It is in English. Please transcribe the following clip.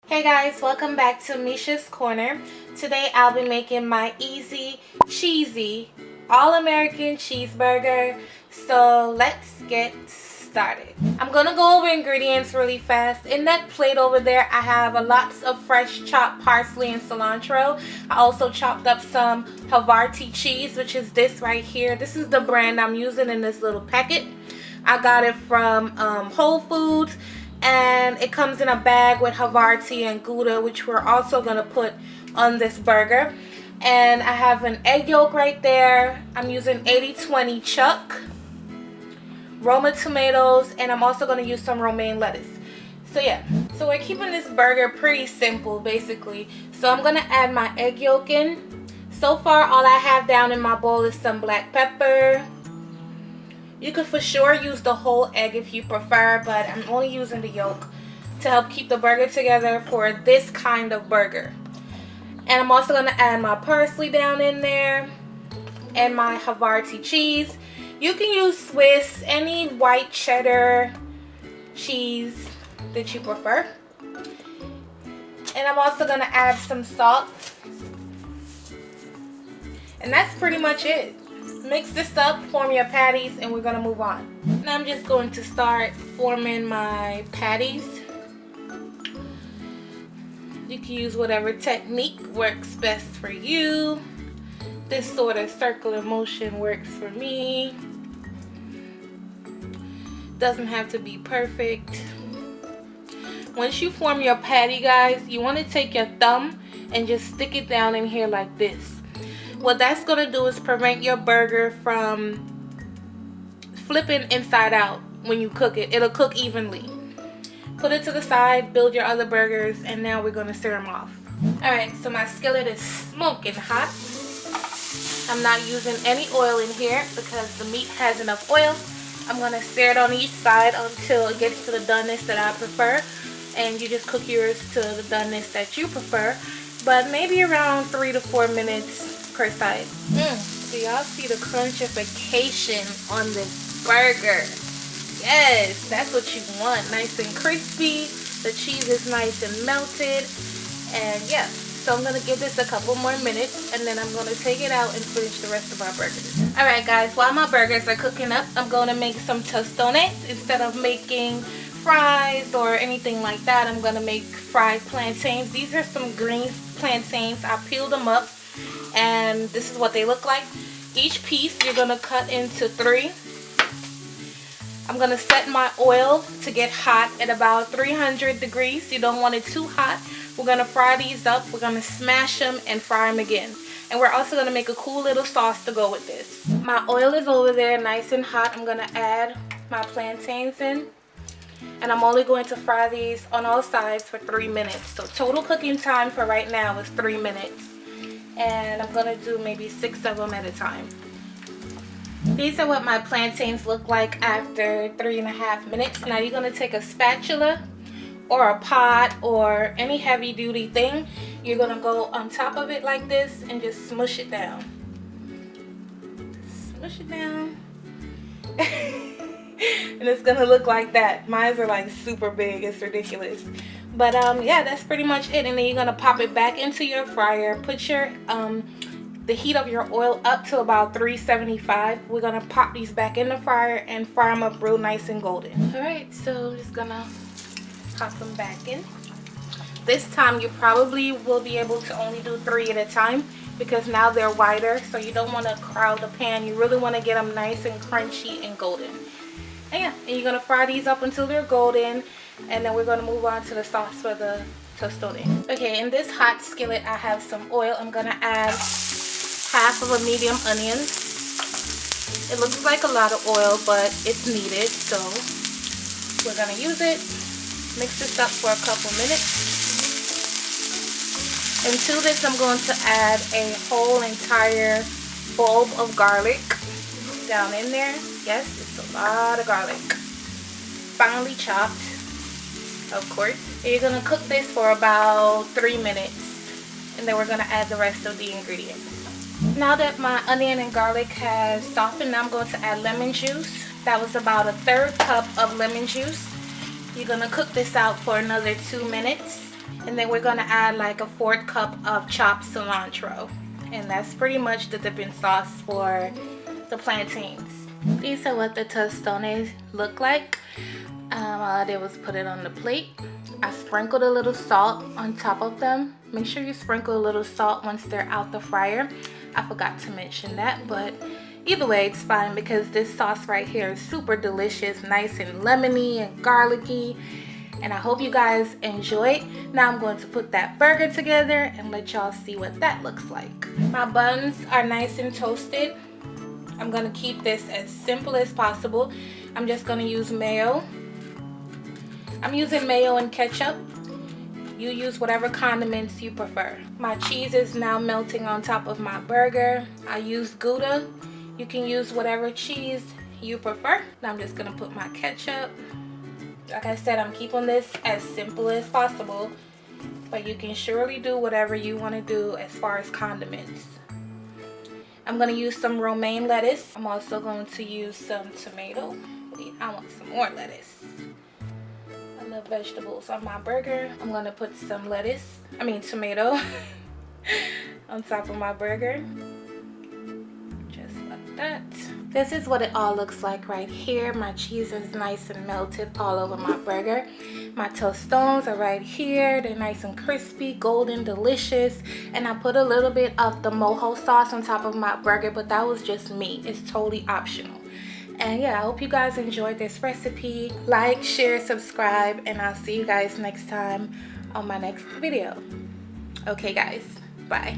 Hey guys, welcome back to Mesha's Corner. Today I'll be making my easy, cheesy, all-American cheeseburger. So let's get started. I'm gonna go over ingredients really fast. In that plate over there I have lots of fresh chopped parsley and cilantro. I also chopped up some Havarti cheese, which is this right here. This is the brand I'm using in this little packet. I got it from Whole Foods. And it comes in a bag with Havarti and Gouda, which we're also going to put on this burger. And I have an egg yolk right there. I'm using 80-20 chuck, Roma tomatoes, and I'm also going to use some romaine lettuce. So yeah, so we're keeping this burger pretty simple basically. So I'm going to add my egg yolk in. So far all I have down in my bowl is some black pepper. You could for sure use the whole egg if you prefer, but I'm only using the yolk to help keep the burger together for this kind of burger. And I'm also going to add my parsley down in there and my Havarti cheese. You can use Swiss, any white cheddar cheese that you prefer. And I'm also going to add some salt. And that's pretty much it. Mix this up, form your patties, and we're going to move on. Now I'm just going to start forming my patties. You can use whatever technique works best for you. This sort of circular motion works for me. Doesn't have to be perfect. Once you form your patty, guys, you want to take your thumb and just stick it down in here like this. What that's going to do is prevent your burger from flipping inside out when you cook it. It'll cook evenly. Put it to the side, build your other burgers, and now we're going to sear them off. Alright, so my skillet is smoking hot. I'm not using any oil in here because the meat has enough oil. I'm going to sear it on each side until it gets to the doneness that I prefer. And you just cook yours to the doneness that you prefer. But maybe around 3 to 4 minutes per side. So y'all see the crunchification on this burger. Yes, that's what you want. Nice and crispy. The cheese is nice and melted. And yeah, so I'm going to give this a couple more minutes and then I'm going to take it out and finish the rest of our burgers. Alright guys, while my burgers are cooking up, I'm going to make some tostones. Instead of making fries or anything like that, I'm going to make fried plantains. These are some green plantains. I peeled them up. And this is what they look like. Each piece you're going to cut into 3. I'm going to set my oil to get hot at about 300 degrees. You don't want it too hot. We're going to fry these up. We're going to smash them and fry them again. And we're also going to make a cool little sauce to go with this. My oil is over there nice and hot. I'm going to add my plantains in. And I'm only going to fry these on all sides for 3 minutes. So total cooking time for right now is 3 minutes. And I'm going to do maybe 6 of them at a time. These are what my plantains look like after 3.5 minutes. Now you're going to take a spatula or a pot or any heavy duty thing. You're going to go on top of it like this and just smush it down. Smush it down. And it's going to look like that. Mine are like super big. It's ridiculous. But yeah, that's pretty much it. And then you're going to pop it back into your fryer. Put your the heat of your oil up to about 375. We're going to pop these back in the fryer and fry them up real nice and golden. Alright, so I'm just going to pop them back in. This time you probably will be able to only do 3 at a time because now they're wider. So you don't want to crowd the pan. You really want to get them nice and crunchy and golden. And yeah, and you're going to fry these up until they're golden. And then we're going to move on to the sauce for the tostones. Okay, in this hot skillet I have some oil. I'm going to add half of a medium onion. It looks like a lot of oil, but it's needed. So we're going to use it. Mix this up for a couple minutes. And to this I'm going to add a whole entire bulb of garlic down in there. Yes, it's a lot of garlic. Finely chopped. Of course. You're going to cook this for about 3 minutes and then we're going to add the rest of the ingredients. Now that my onion and garlic has softened, I'm going to add lemon juice. That was about 1/3 cup of lemon juice. You're going to cook this out for another 2 minutes And then we're gonna add like a 1/4 cup of chopped cilantro. And that's pretty much the dipping sauce for the plantains. These are what the tostones look like. All I did was put it on the plate. I sprinkled a little salt on top of them. Make sure you sprinkle a little salt once they're out the fryer. I forgot to mention that, but either way it's fine because this sauce right here is super delicious, nice and lemony and garlicky. And I hope you guys enjoy it. Now I'm going to put that burger together and let y'all see what that looks like. My buns are nice and toasted. I'm gonna keep this as simple as possible. I'm just gonna use mayo. I'm using mayo and ketchup. You use whatever condiments you prefer. My cheese is now melting on top of my burger. I used Gouda. You can use whatever cheese you prefer. Now I'm just gonna put my ketchup. Like I said, I'm keeping this as simple as possible, but you can surely do whatever you want to do as far as condiments. I'm going to use some romaine lettuce. I'm also going to use some tomato. Wait, I want some more lettuce. I love vegetables on my burger. I'm going to put some tomato on top of my burger. Just like that. This is what it all looks like right here. My cheese is nice and melted all over my burger. My tostones are right here. They're nice and crispy, golden, delicious. And I put a little bit of the Mojo sauce on top of my burger, but that was just me. It's totally optional. And yeah, I hope you guys enjoyed this recipe. Like, share, subscribe, and I'll see you guys next time on my next video. Okay guys, bye.